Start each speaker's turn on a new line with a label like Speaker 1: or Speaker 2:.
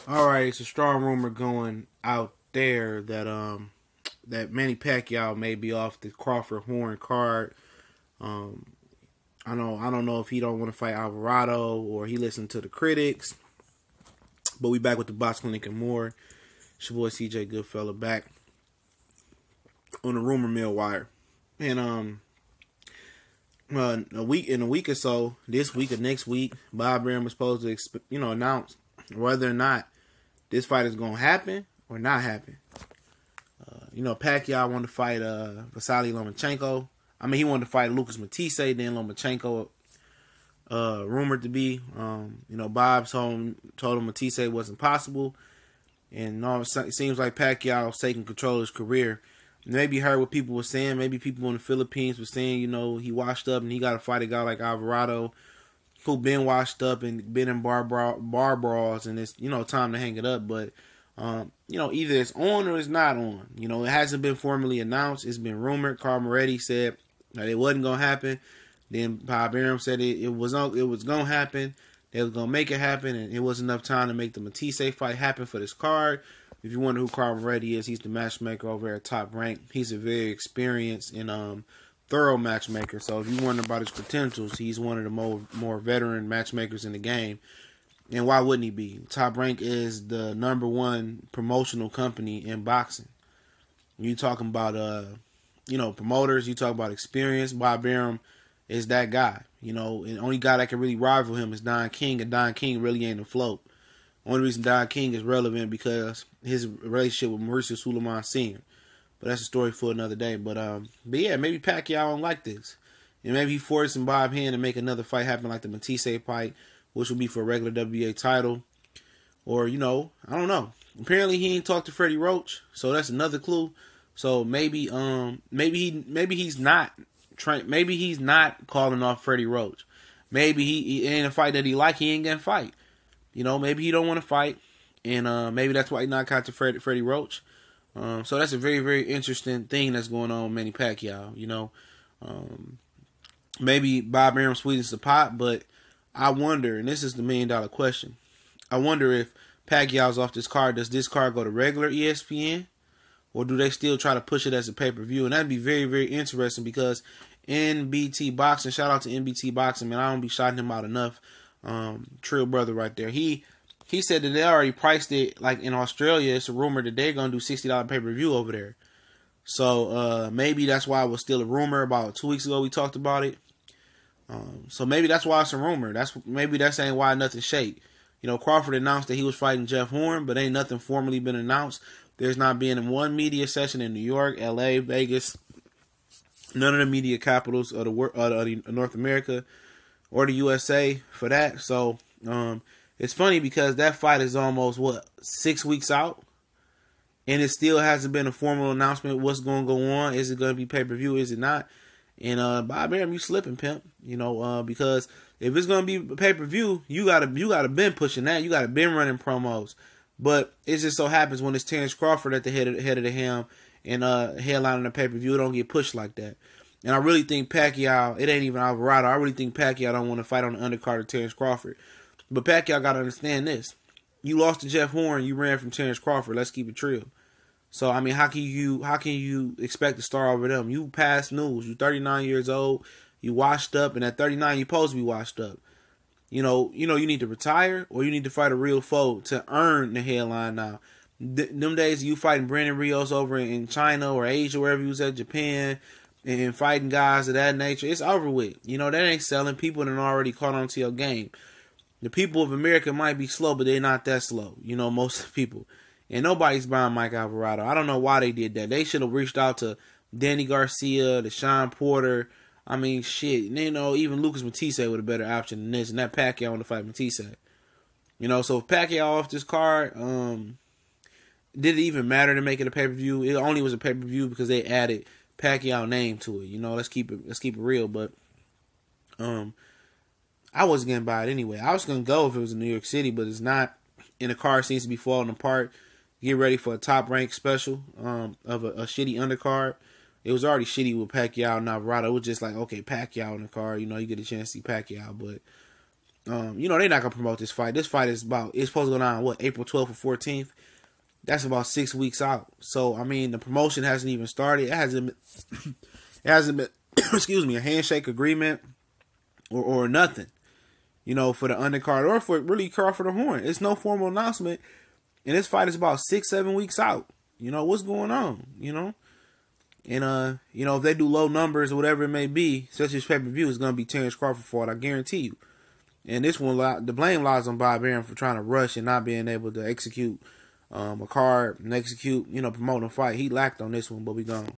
Speaker 1: All right, it's a strong rumor going out there that Manny Pacquiao may be off the Crawford Horn card. Um, I don't know if he don't want to fight Alvarado or he listened to the critics. But we back with the Box Clinic and more. It's your boy CJ Goodfella back on the rumor mill wire. And in a week or so, this week or next week, Bob Arum was supposed to announce whether or not this fight is gonna happen or not happen. Pacquiao wanted to fight Vasily Lomachenko. I mean, he wanted to fight Lucas Matisse, then Lomachenko rumored to be. Bob told him Matisse wasn't possible, and it seems like Pacquiao's taking control of his career. Maybe heard what people were saying. Maybe people in the Philippines were saying, he washed up and he got to fight a guy like Alvarado, who been washed up and been in bar brawls, and it's time to hang it up. But either it's on or it's not on. It hasn't been formally announced. It's been rumored. Carl Moretti said that it wasn't gonna happen. Then Bob Arum said it was gonna happen. They was gonna make it happen, and it wasn't enough time to make the Matisse fight happen for this card. If you wonder who Carl Moretti is, he's the matchmaker over at Top Rank. He's a very experienced and thorough matchmaker. So if you wonder about his credentials, he's one of the more veteran matchmakers in the game. And why wouldn't he be? Top Rank is the #1 promotional company in boxing. You talking about promoters, you talk about experience. Bob Arum is that guy. And the only guy that can really rival him is Don King, and Don King really ain't afloat. Only reason Don King is relevant because his relationship with Mauricio Sulaiman Sr. But that's a story for another day. But yeah, maybe Pacquiao don't like this. And maybe he forcing Bob hand to make another fight happen like the Matisse fight, which will be for a regular WBA title. Or, I don't know. Apparently he ain't talked to Freddie Roach, so that's another clue. So maybe he's not calling off Freddie Roach. Maybe he ain't a fight that he ain't gonna fight. Maybe he don't want to fight, and maybe that's why he not got to Freddie Roach. So that's a very, very interesting thing that's going on with Manny Pacquiao. Maybe Bob Arum sweetens the pot, but I wonder, and this is the $1 million question, I wonder if Pacquiao's off this card, does this card go to regular ESPN, or do they still try to push it as a pay-per-view? And that'd be very, very interesting because NBT Boxing, shout out to NBT Boxing, man, I don't be shouting him out enough. Trill brother right there. He said that they already priced it, like in Australia, it's a rumor that they're gonna do $60 pay-per-view over there. So maybe that's why it was still a rumor. About 2 weeks ago we talked about it. So maybe that's why it's a rumor. Maybe that's ain't why nothing shake. Crawford announced that he was fighting Jeff Horn, but ain't nothing formally been announced. There's not been one media session in New York, LA, Vegas, none of the media capitals of the North America or the USA for that. So it's funny because that fight is almost 6 weeks out, and it still hasn't been a formal announcement what's going to go on. Is it going to be pay-per-view? Is it not? And Bob Arum, you slipping, pimp. Because if it's going to be pay-per-view, you gotta been pushing that. You gotta been running promos. But it just so happens when it's Terrence Crawford at the head of the helm and headlining the pay-per-view, it don't get pushed like that. And I really think Pacquiao, it ain't even Alvarado, I really think Pacquiao don't want to fight on the undercard of Terrence Crawford. But Pacquiao got to understand this. You lost to Jeff Horn, you ran from Terrence Crawford. Let's keep it real. So, I mean, how can you expect to start over them? You past news. You 39 years old. You washed up. And at 39, you supposed to be washed up. You need to retire or you need to fight a real foe to earn the headline now. Them days you fighting Brandon Rios over in China or Asia, wherever you was at, Japan, and fighting guys of that nature, it's over with. That ain't selling. People that already caught on to your game. The people of America might be slow, but they're not that slow. Most people. And nobody's buying Mike Alvarado. I don't know why they did that. They should have reached out to Danny Garcia, to Sean Porter. I mean, shit. Even Lucas Matisse was a better option than this. And that Pacquiao wanted to fight Matisse. So if Pacquiao off this card, did it even matter to make it a pay-per-view? It only was a pay-per-view because they added Pacquiao name to it. Let's keep it real. But I wasn't gonna buy it anyway. I was gonna go if it was in New York City, but it's not. And the card seems to be falling apart. Get ready for a Top Rank special of a shitty undercard. It was already shitty with Pacquiao and Alvarado. It was just like, okay, Pacquiao in the card. You get a chance to see Pacquiao, but They're not gonna promote this fight. This fight is it's supposed to go down April 12th or 14th. That's about 6 weeks out. So I mean, the promotion hasn't even started. It hasn't been excuse me, a handshake agreement or nothing. For the undercard or for really Crawford or Horn. It's no formal announcement. And this fight is about 6-7 weeks out. What's going on? And if they do low numbers or whatever it may be, such as pay-per-view, it's gonna be Terrence Crawford fought, I guarantee you. And this one, the blame lies on Bob Arum for trying to rush and not being able to execute a card and execute, promoting a fight. He lacked on this one, but we gone.